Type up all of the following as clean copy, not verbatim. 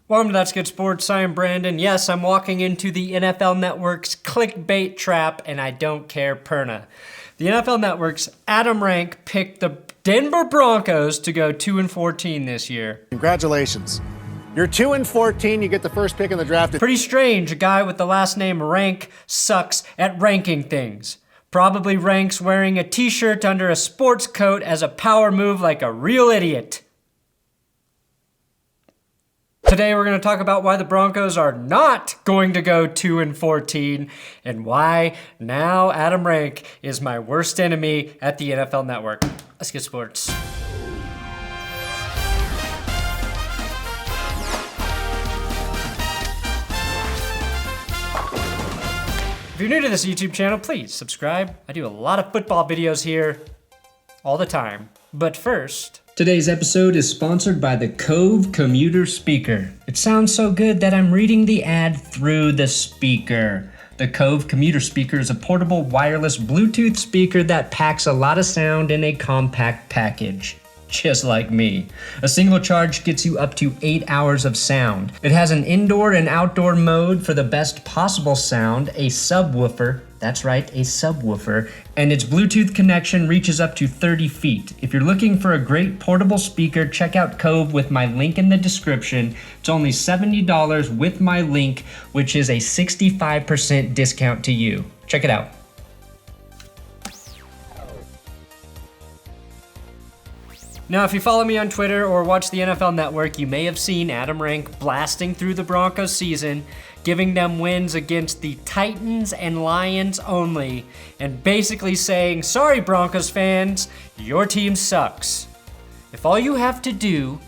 Welcome to That's Good Sports. I am Brandon. Yes, I'm walking into the NFL Network's clickbait trap, and I don't care perna. The NFL Network's Adam Rank picked the Denver Broncos to go 2-14 this year. Congratulations. You're 2-14, you get the first pick in the draft. Pretty strange, a guy with the last name Rank sucks at ranking things. Probably ranks wearing a t-shirt under a sports coat as a power move like a real idiot. Today we're going to talk about why the Broncos are not going to go 2-14 and why now Adam Rank is my worst enemy at the NFL Network. Let's get sports. If you're new to this YouTube channel, please subscribe. I do a lot of football videos here all the time. But first, today's episode is sponsored by the KOVE Commuter speaker. It sounds so good that I'm reading the ad through the speaker. The KOVE Commuter speaker is a portable wireless Bluetooth speaker that packs a lot of sound in a compact package. Just like me. A single charge gets you up to 8 hours of sound. It has an indoor and outdoor mode for the best possible sound, a subwoofer, that's right, a subwoofer, and its Bluetooth connection reaches up to 30 feet. If you're looking for a great portable speaker, check out KOVE with my link in the description. It's only $70 with my link, which is a 65% discount to you. Check it out. Now, if you follow me on Twitter or watch the NFL Network, you may have seen Adam Rank blasting through the Broncos season, giving them wins against the Titans and Lions only, and basically saying, sorry Broncos fans, your team sucks. If all you have to do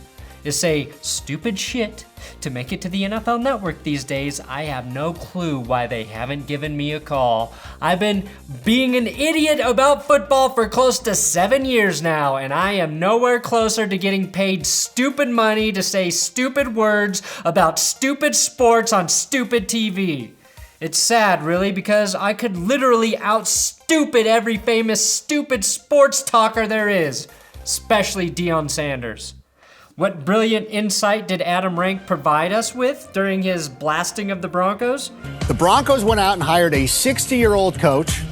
is say stupid shit to make it to the NFL Network these days, I have no clue why they haven't given me a call. I've been being an idiot about football for close to 7 years now, and I am nowhere closer to getting paid stupid money to say stupid words about stupid sports on stupid TV. It's sad, really, because I could literally out-stupid every famous stupid sports talker there is, especially Deion Sanders. What brilliant insight did Adam Rank provide us with during his blasting of the Broncos? The Broncos went out and hired a 60-year-old coach.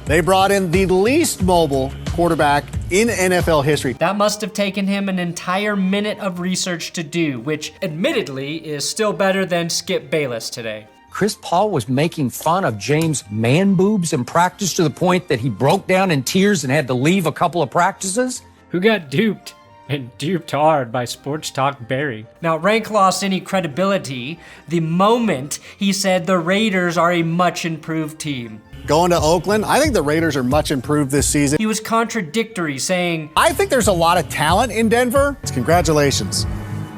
They brought in the least mobile quarterback in NFL history. That must have taken him an entire minute of research to do, which admittedly is still better than Skip Bayless today. Chris Paul was making fun of James' man boobs in practice to the point that he broke down in tears and had to leave a couple of practices. Who got duped? And duped hard by Sports Talk Barry. Now, Rank lost any credibility the moment he said the Raiders are a much improved team. Going to Oakland, I think the Raiders are much improved this season. He was contradictory, saying, I think there's a lot of talent in Denver. Congratulations.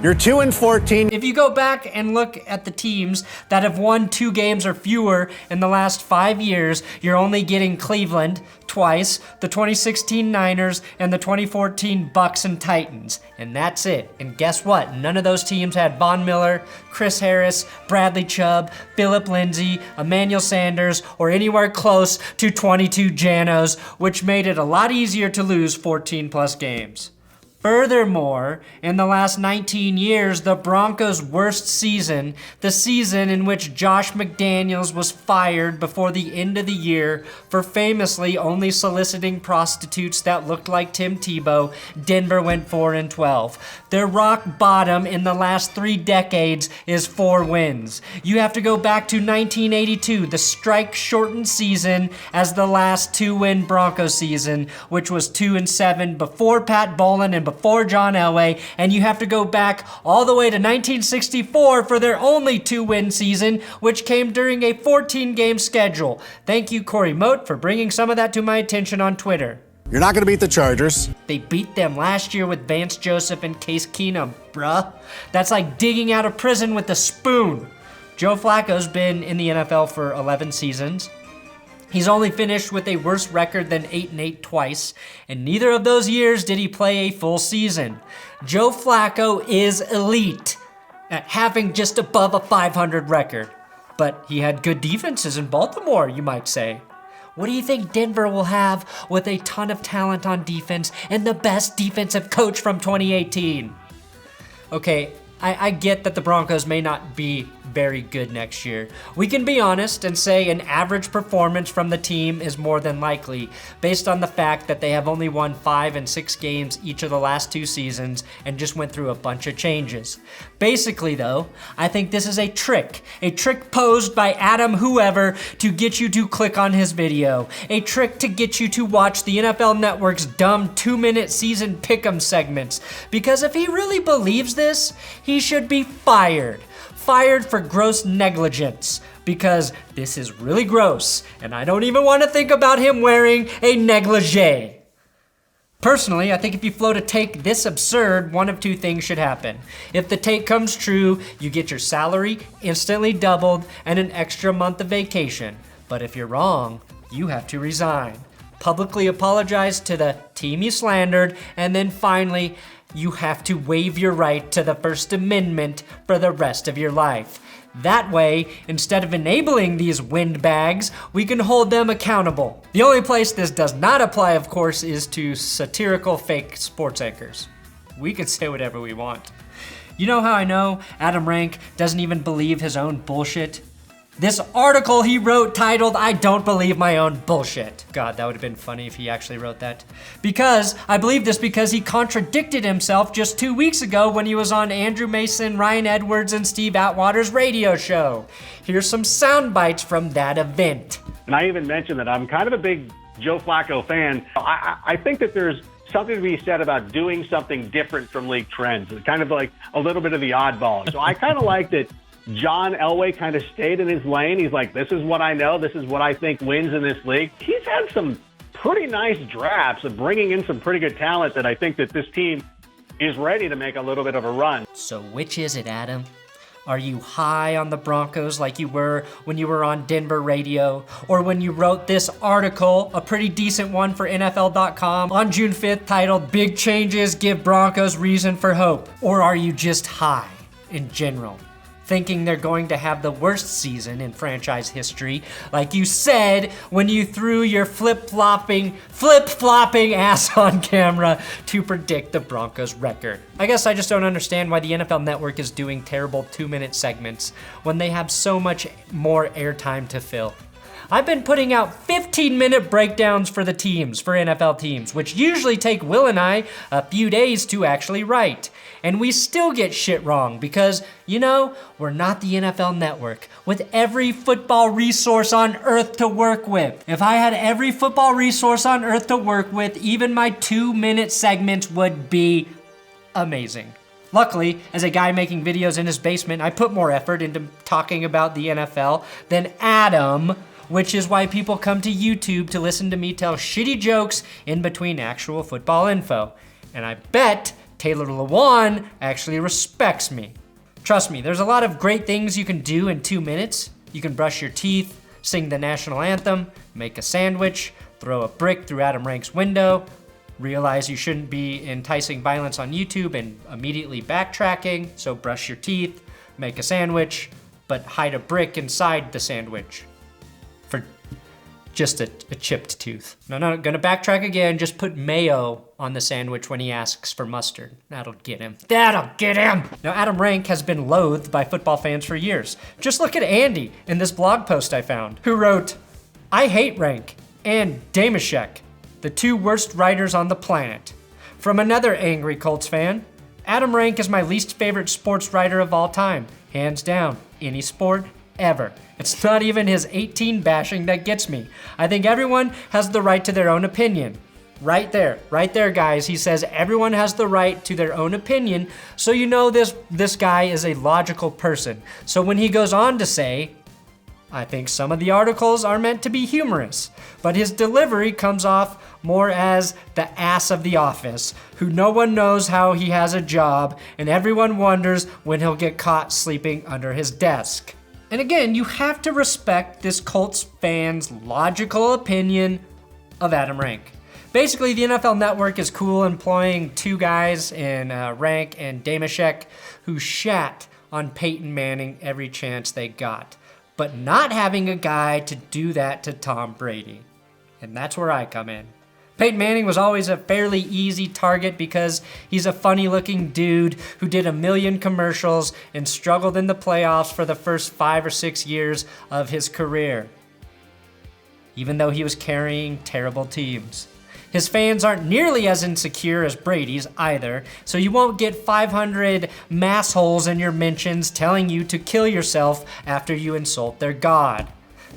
You're 2-14. If you go back and look at the teams that have won 2 games or fewer in the last 5 years, you're only getting Cleveland twice, the 2016 Niners, and the 2014 Bucks and Titans. And that's it. And guess what? None of those teams had Von Miller, Chris Harris, Bradley Chubb, Phillip Lindsay, Emmanuel Sanders, or anywhere close to 22 Janos, which made it a lot easier to lose 14 plus games. Furthermore, in the last 19 years, the Broncos' worst season, the season in which Josh McDaniels was fired before the end of the year for famously only soliciting prostitutes that looked like Tim Tebow, Denver went 4-12. Their rock bottom in the last 3 decades is 4 wins. You have to go back to 1982, the strike-shortened season, as the last 2-win Broncos season, which was 2-7 before Pat Bowlen and before John Elway, and you have to go back all the way to 1964 for their only 2-win season, which came during a 14-game schedule. Thank you, Corey Moat, for bringing some of that to my attention on Twitter. You're not going to beat the Chargers. They beat them last year with Vance Joseph and Case Keenum, bruh. That's like digging out of prison with a spoon. Joe Flacco's been in the NFL for 11 seasons. He's only finished with a worse record than 8-8 twice, and neither of those years did he play a full season. Joe Flacco is elite at having just above a 500 record, but he had good defenses in Baltimore, you might say. What do you think Denver will have with a ton of talent on defense and the best defensive coach from 2018? Okay, I get that the Broncos may not be very good next year. We can be honest and say an average performance from the team is more than likely, based on the fact that they have only won 5 and 6 games each of the last 2 seasons and just went through a bunch of changes. Basically though, I think this is a trick posed by Adam whoever to get you to click on his video, a trick to get you to watch the NFL Network's dumb 2-minute season pick'em segments, because if he really believes this, he should be fired for gross negligence, because this is really gross, and I don't even want to think about him wearing a negligee. Personally, I think if you float a take this absurd, one of 2 things should happen. If the take comes true, you get your salary instantly doubled and an extra month of vacation. But if you're wrong, you have to resign, publicly apologize to the team you slandered, and then finally, you have to waive your right to the First Amendment for the rest of your life. That way, instead of enabling these windbags, we can hold them accountable. The only place this does not apply, of course, is to satirical fake sports anchors. We can say whatever we want. You know how I know Adam Rank doesn't even believe his own bullshit? This article he wrote titled, "I Don't Believe My Own Bullshit." God, that would have been funny if he actually wrote that. I believe this because he contradicted himself just 2 weeks ago when he was on Andrew Mason, Ryan Edwards, and Steve Atwater's radio show. Here's some sound bites from that event. And I even mentioned that I'm kind of a big Joe Flacco fan. I think that there's something to be said about doing something different from league trends. It's kind of like a little bit of the oddball. So I kind of like that John Elway kind of stayed in his lane. He's like, this is what I know. This is what I think wins in this league. He's had some pretty nice drafts of bringing in some pretty good talent that I think that this team is ready to make a little bit of a run. So which is it, Adam? Are you high on the Broncos like you were when you were on Denver radio, or when you wrote this article, a pretty decent one for NFL.com, on June 5th titled, "Big Changes Give Broncos Reason for Hope"? Or are you just high in general, thinking they're going to have the worst season in franchise history, like you said when you threw your flip-flopping ass on camera to predict the Broncos record? I guess I just don't understand why the NFL Network is doing terrible 2-minute segments when they have so much more airtime to fill. I've been putting out 15-minute breakdowns for the teams, for NFL teams, which usually take Will and I a few days to actually write. And we still get shit wrong because, we're not the NFL Network with every football resource on earth to work with. If I had every football resource on earth to work with, even my 2-minute segments would be amazing. Luckily, as a guy making videos in his basement, I put more effort into talking about the NFL than Adam, which is why people come to YouTube to listen to me tell shitty jokes in between actual football info. And I bet Taylor Lewan actually respects me. Trust me, there's a lot of great things you can do in 2 minutes. You can brush your teeth, sing the national anthem, make a sandwich, throw a brick through Adam Rank's window, realize you shouldn't be enticing violence on YouTube and immediately backtracking, so brush your teeth, make a sandwich, but hide a brick inside the sandwich for just a chipped tooth. No, gonna backtrack again, just put mayo on the sandwich when he asks for mustard. That'll get him. Now, Adam Rank has been loathed by football fans for years. Just look at Andy in this blog post I found, who wrote, "I hate Rank and Damashek, the 2 worst writers on the planet." From another angry Colts fan, "Adam Rank is my least favorite sports writer of all time, hands down, any sport, ever. It's not even his 18 bashing that gets me. I think everyone has the right to their own opinion." Right there, guys. He says everyone has the right to their own opinion, so this guy is a logical person. So when he goes on to say, "I think some of the articles are meant to be humorous, but his delivery comes off more as the ass of the office, who no one knows how he has a job, and everyone wonders when he'll get caught sleeping under his desk." And again, you have to respect this Colts fan's logical opinion of Adam Rank. Basically, the NFL Network is cool employing 2 guys in Rank and Damashek who shat on Peyton Manning every chance they got, but not having a guy to do that to Tom Brady. And that's where I come in. Peyton Manning was always a fairly easy target because he's a funny-looking dude who did a million commercials and struggled in the playoffs for the first 5 or 6 years of his career, even though he was carrying terrible teams. His fans aren't nearly as insecure as Brady's either, so you won't get 500 massholes in your mentions telling you to kill yourself after you insult their god.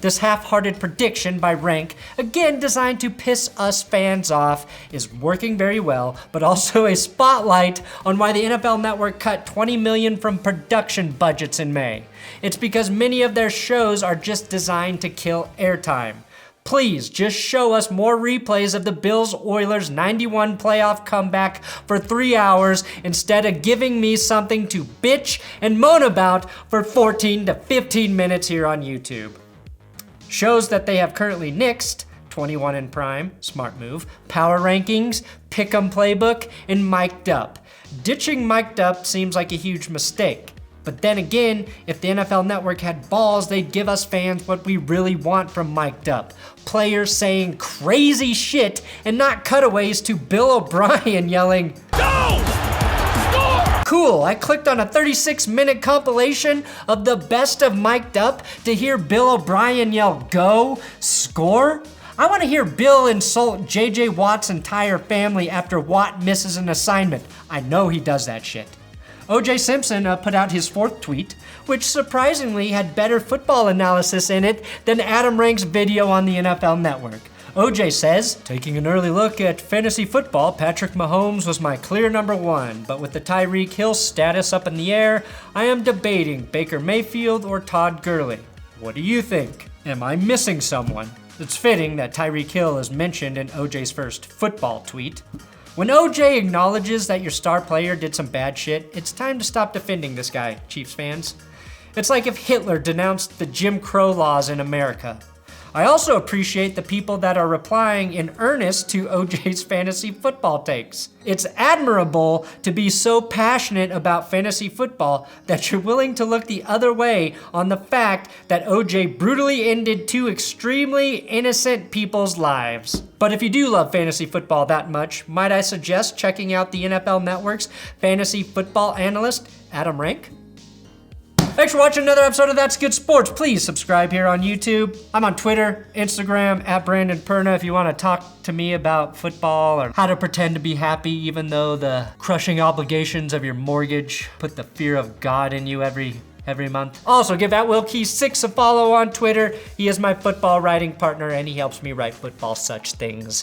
This half-hearted prediction by Rank, again designed to piss us fans off, is working very well, but also a spotlight on why the NFL Network cut $20 million from production budgets in May. It's because many of their shows are just designed to kill airtime. Please just show us more replays of the Bills-Oilers 91 playoff comeback for 3 hours instead of giving me something to bitch and moan about for 14 to 15 minutes here on YouTube. Shows that they have currently nixed: 21 in Prime, smart move, Power Rankings, Pick'em Playbook, and Mic'd Up. Ditching Mic'd Up seems like a huge mistake. But then again, if the NFL Network had balls, they'd give us fans what we really want from Mic'd Up. Players saying crazy shit and not cutaways to Bill O'Brien yelling, "Go! Score!" Cool, I clicked on a 36-minute compilation of the best of Mic'd Up to hear Bill O'Brien yell, "Go! Score!" I want to hear Bill insult JJ Watt's entire family after Watt misses an assignment. I know he does that shit. O.J. Simpson put out his 4th tweet, which surprisingly had better football analysis in it than Adam Rank's video on the NFL Network. O.J. says, "Taking an early look at fantasy football, Patrick Mahomes was my clear #1, but with the Tyreek Hill status up in the air, I am debating Baker Mayfield or Todd Gurley. What do you think? Am I missing someone?" It's fitting that Tyreek Hill is mentioned in O.J.'s first football tweet. When OJ acknowledges that your star player did some bad shit, it's time to stop defending this guy, Chiefs fans. It's like if Hitler denounced the Jim Crow laws in America. I also appreciate the people that are replying in earnest to OJ's fantasy football takes. It's admirable to be so passionate about fantasy football that you're willing to look the other way on the fact that OJ brutally ended 2 extremely innocent people's lives. But if you do love fantasy football that much, might I suggest checking out the NFL Network's fantasy football analyst, Adam Rank? Thanks for watching another episode of That's Good Sports. Please subscribe here on YouTube. I'm on Twitter, Instagram, @BrandonPerna if you want to talk to me about football or how to pretend to be happy even though the crushing obligations of your mortgage put the fear of God in you every month. Also, give @WillKey6 a follow on Twitter. He is my football writing partner and he helps me write football such things.